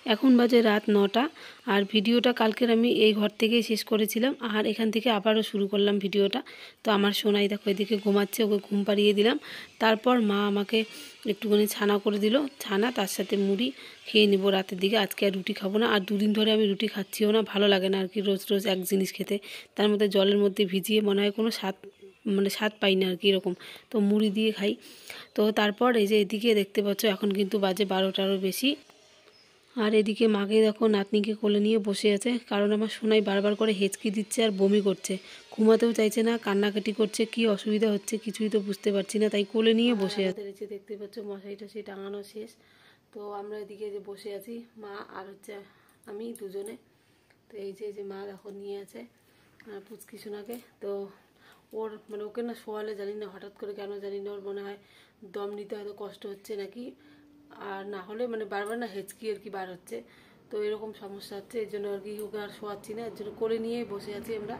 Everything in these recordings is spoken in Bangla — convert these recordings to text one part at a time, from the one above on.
এখন বাজে রাত 9টা। আর ভিডিওটা কালকের আমি এই ঘর থেকেই শেষ করেছিলাম, আর এখান থেকে আবারও শুরু করলাম ভিডিওটা। তো আমার সোনাই দেখো এদিকে ঘুমাচ্ছে, ওকে ঘুম পাড়িয়ে দিলাম। তারপর মা আমাকে একটুখানি ছানা করে দিল, ছানা তার সাথে মুড়ি খেয়ে নিব রাতের দিকে। আজকে আর রুটি খাবো না, আর দুদিন ধরে আমি রুটি খাচ্ছিও না, ভালো লাগে না আর কি রোজ রোজ এক জিনিস খেতে। তার মধ্যে জলের মধ্যে ভিজিয়ে মনে হয় কোনো স্বাদ পাই না আর কি এরকম। তো মুড়ি দিয়ে খাই। তো তারপর এই যে এদিকে দেখতে পাচ্ছ এখন কিন্তু বাজে 12টারও বেশি। আর এদিকে মাকে দেখো নাতনিকে কোলে নিয়ে বসে আছে, কারণ আমার সোনাই বারবার করে হেঁচকি দিচ্ছে আর বমি করছে, ঘুমাতেও চাইছে না, কান্নাকাটি করছে। কি অসুবিধা হচ্ছে কিছুই তো বুঝতে পারছি না, তাই কোলে নিয়ে বসে আছে। এই যে দেখতে পাচ্ছ মশারি টশারি টাঙানো শেষ। তো আমরা এদিকে যে বসে আছি মা আর হচ্ছে আমি দুজনে। তো এই যে মা দেখো নিয়ে আছে পুচকি সোনাকে। তো ওর মানে ওকে না শোয়ালে জানি না হঠাৎ করে কেন জানি না ওর মনে হয় দম নিতে হয়তো কষ্ট হচ্ছে নাকি, আর না হলে মানে বারবার না হেঁচকি আর কি বার হচ্ছে। তো এরকম সমস্যা হচ্ছে, এর জন্য আর কি ওকে আর শোয়াচ্ছি না, এর জন্য কোলে নিয়েই বসে আছি আমরা।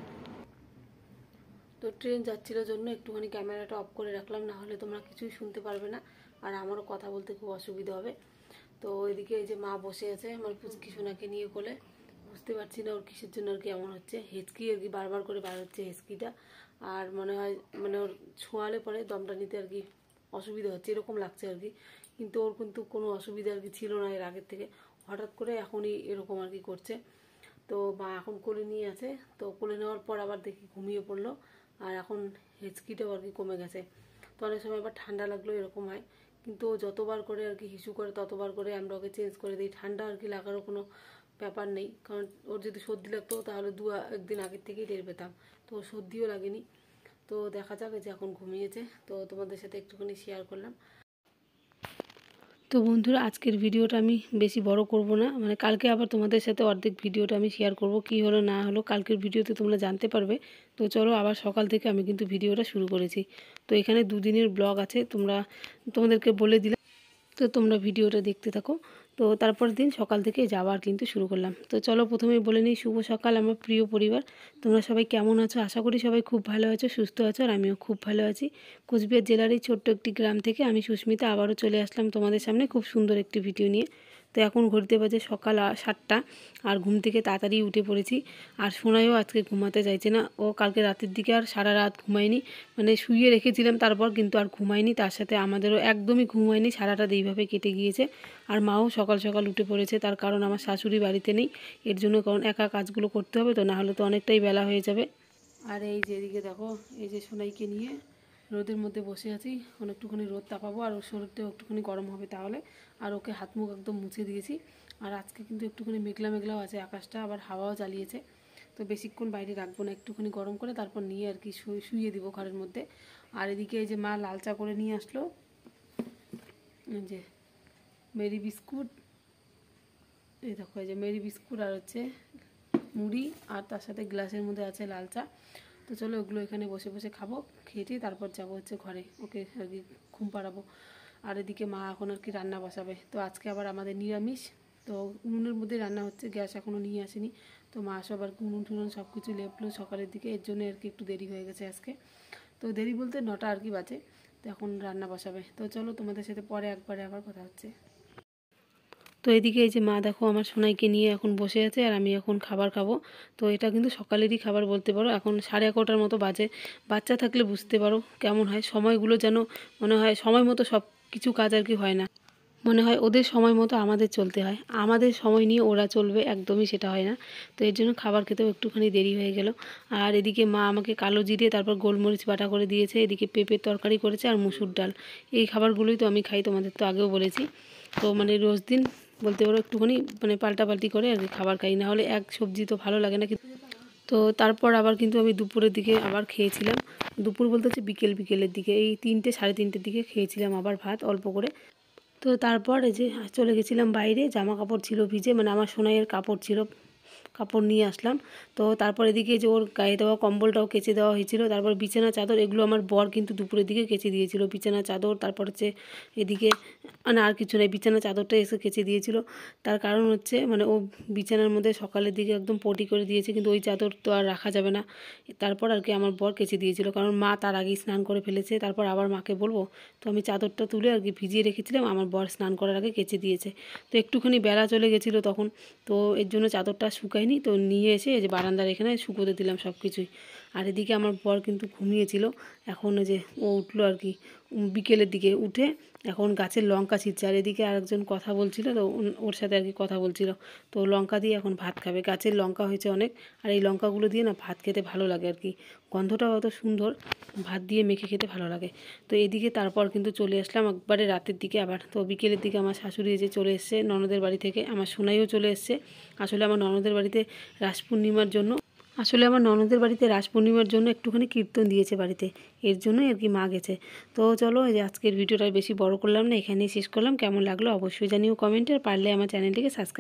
তো ট্রেন যাচ্ছিল জন্য একটুখানি ক্যামেরাটা অফ করে রাখলাম, না হলে তোমরা কিছুই শুনতে পারবে না, আর আমারও কথা বলতে খুব অসুবিধা হবে। তো এদিকে এই যে মা বসে আছে আমার পুচকি সোনাকে নিয়ে কোলে। বুঝতে পারছি না ওর কিসের জন্য আর কি এমন হচ্ছে, হেঁচকি আর কি বারবার করে বার হচ্ছে হেঁচকিটা। আর মনে হয় মানে ওর ছোঁয়ালে পরে দমটা নিতে আর কি অসুবিধা হচ্ছে এরকম লাগছে আর কি। কিন্তু ওর কিন্তু কোনো অসুবিধা আর কি ছিল না এর আগের থেকে, হঠাৎ করে এখনই এরকম আর কি করছে। তো মা এখন কোলে নিয়ে আছে। তো কোলে নেওয়ার পর আবার দেখি ঘুমিয়ে পড়লো, আর এখন হেঁচকিটাও আর কি কমে গেছে। তো অনেক সময় আবার ঠান্ডা লাগলো এরকম হয়, কিন্তু ও যতবার করে আর কি হিসু করে ততবার করে আমরা ওকে চেঞ্জ করে দিই। ঠান্ডা আর কি লাগারও কোনো ব্যাপার নেই, কারণ ওর যদি সর্দি লাগতো তাহলে একদিন আগের থেকেই টের পেতাম। তো ওর সর্দিও লাগেনি। তো দেখা যাক যে এখন ঘুমিয়েছে, তো তোমাদের সাথে একটুখানি শেয়ার করলাম। তো বন্ধুরা আজকের ভিডিওটা আমি বেশি বড় করব না, মানে কালকে আবার তোমাদের সাথে অর্ধেক ভিডিওটা আমি শেয়ার করব, কি হলো না হলো কালকের ভিডিওতে তোমরা জানতে পারবে। তো চলো আবার সকাল থেকে আমি কিন্তু ভিডিওটা শুরু করেছি। তো এখানে দুদিনের ব্লগ আছে, তোমাদেরকে বলে দিলাম। তো তোমরা ভিডিওটা দেখতে থাকো। তো তারপর দিন সকাল থেকে যাওয়ার কিন্তু শুরু করলাম। তো চলো প্রথমেই বলে নিই শুভ সকাল আমার প্রিয় পরিবার। তোমরা সবাই কেমন আছো? আশা করি সবাই খুব ভালো আছো, সুস্থ আছো, আর আমিও খুব ভালো আছি। কোচবিহার জেলার এই ছোট্ট একটি গ্রাম থেকে আমি সুস্মিতা আবারও চলে আসলাম তোমাদের সামনে খুব সুন্দর একটি ভিডিও নিয়ে। তো এখন ঘড়িতে বাজে সকাল 7টা, আর ঘুম থেকে তাড়াতাড়ি উঠে পড়েছি। আর সোনাইও আজকে ঘুমাতে চাইছে না, ও কালকে রাতের দিকে আর সারা রাত ঘুমায়নি, মানে শুইয়ে রেখেছিলাম তারপর কিন্তু আর ঘুমায়নি, তার সাথে আমাদেরও একদমই ঘুম হয়নি, সারা রাত এইভাবে কেটে গিয়েছে। আর মাও সকাল সকাল উঠে পড়েছে, তার কারণ আমার শাশুড়ি বাড়িতে নেই, এর জন্য, কারণ একা কাজগুলো করতে হবে, তো না হলে তো অনেকটাই বেলা হয়ে যাবে। আর এই যে এদিকে দেখো এই যে সোনাইকে নিয়ে রোদের মধ্যে বসে আছি, একটুখানি রোদ তাপাবো আর ওর শরীরটাও একটুখানি গরম হবে তাহলে। আর ওকে হাত মুখ একদম মুছে দিয়েছি। আর আজকে কিন্তু একটুখানি মেঘলা মেঘলাও আছে আকাশটা, আবার হাওয়াও চালিয়েছে। তো বেশিক্ষণ বাইরে রাখবো না, একটুখানি গরম করে তারপর নিয়ে আর কি শুইয়ে দিব ঘরের মধ্যে। আর এদিকে এই যে মা লাল চা করে নিয়ে আসলো, এই যে মেরি বিস্কুট, এই দেখো এই যে মেরি বিস্কুট আর হচ্ছে মুড়ি, আর তার সাথে গ্লাসের মধ্যে আছে লাল চা। তো চলো ওগুলো এখানে বসে বসে খাবো, খেয়েছি তারপর যাবো হচ্ছে ঘরে, ওকে আর কি ঘুম পাড়াবো। আর এদিকে মা এখন আর কি রান্না বসাবে। তো আজকে আবার আমাদের নিরামিষ, তো উনুনের মধ্যে রান্না হচ্ছে, গ্যাস এখনও নিয়ে আসেনি। তো মা সব আর কি উনুন টুনুন সব কিছু লেপলো সকালের দিকে, এর জন্য আর কি একটু দেরি হয়ে গেছে আজকে। তো দেরি বলতে 9টা আর কি বাজে। তো এখন রান্না বসাবে। তো চলো তোমাদের সাথে পরে একবারে আবার কথা হচ্ছে। তো এদিকে এই যে মা দেখো আমার সোনাইকে নিয়ে এখন বসে আছে, আর আমি এখন খাবার খাবো। তো এটা কিন্তু সকালেরই খাবার বলতে পারো, এখন 11:15টার মতো বাজে। বাচ্চা থাকলে বুঝতে পারো কেমন হয়, সময়গুলো যেন মনে হয় সময় মতো সব কিছু কাজ আর কি হয় না, মনে হয় ওদের সময় মতো আমাদের চলতে হয়, আমাদের সময় নিয়ে ওরা চলবে, একদমই সেটা হয় না। তো এর জন্য খাবার খেতেও একটুখানি দেরি হয়ে গেল। আর এদিকে মা আমাকে কালো জিরে তারপর গোলমরিচ বাটা করে দিয়েছে, এদিকে পেঁপের তরকারি করেছে আর মুসুর ডাল। এই খাবারগুলোই তো আমি খাই, তোমাদের তো আগেও বলেছি। তো মানে রোজ দিন বলতে পারো একটুখানি মানে পাল্টাপাল্টি করে আর কি খাবার খাই, না হলে এক সবজি তো ভালো লাগে না। তো তারপর আবার কিন্তু আমি দুপুরের দিকে আবার খেয়েছিলাম, দুপুর বলতে হচ্ছে বিকেলের দিকে, এই 3টে 3:30টার দিকে খেয়েছিলাম আবার ভাত অল্প করে। তো তারপর এই যে চলে গেছিলাম বাইরে, জামা কাপড় ছিল ভিজে, মানে আমার সোনাইয়ের কাপড় ছিল, কাপড় নিয়ে আসলাম। তো তারপর এদিকে যে ওর গায়ে দেওয়া কম্বলটাও কেচে দেওয়া হয়েছিল, তারপর বিছানা চাদর এগুলো আমার বর কিন্তু দুপুরের দিকে কেচে দিয়েছিল। বিছানা চাদর, তারপর হচ্ছে এদিকে মানে আর কিছু নেই, বিছানা চাদরটা এসে কেচে দিয়েছিল। তার কারণ হচ্ছে মানে ও বিছানার মধ্যে সকালের দিকে একদম পটি করে দিয়েছে, কিন্তু ওই চাদর তো আর রাখা যাবে না। তারপর আর কি আমার বর কেচে দিয়েছিল, কারণ মা তার আগেই স্নান করে ফেলেছে। তারপর আবার মাকে বলবো, তো আমি চাদরটা তুলে আর কি ভিজিয়ে রেখেছিলাম, আমার বর স্নান করার আগে কেচে দিয়েছে। তো একটুখানি বেলা চলে গেছিলো তখন, তো এর জন্য চাদরটা শুকায়নি, তো নিয়ে এসে এই যে বারান্দার এখানে শুকোতে দিলাম সব কিছুই। আর এদিকে আমার বর কিন্তু ঘুমিয়েছিল, এখন যে ও উঠলো আর কি বিকেলের দিকে, উঠে এখন গাছের লঙ্কা ছিঁড়ছে। আর এদিকে আরেকজন কথা বলছিল, তো ওর সাথে আর কি কথা বলছিল। তো লঙ্কা দিয়ে এখন ভাত খাবে, গাছের লঙ্কা হয়েছে অনেক, আর এই লঙ্কাগুলো দিয়ে না ভাত খেতে ভালো লাগে আর কি, গন্ধটাও অত সুন্দর, ভাত দিয়ে মেখে খেতে ভালো লাগে। তো এদিকে তারপর কিন্তু চলে আসলাম একবারে রাতের দিকে আবার। তো বিকেলের দিকে আমার শাশুড়ি যে চলে এসছে ননদের বাড়ি থেকে, আমার সোনাইও চলে এসছে। আসলে আমার ননদের বাড়িতে রাস পূর্ণিমার জন্য একটুখানি কীর্তন দিয়েছে বাড়িতে, এর জন্যই আর কি মা গেছে। তো চলো, এই যে আজকের ভিডিওটা বেশি বড় করলাম না, এখানেই শেষ করলাম। কেমন লাগলো অবশ্যই জানিও কমেন্টে, আর পারলে আমার চ্যানেলটিকে সাবস্ক্রাইব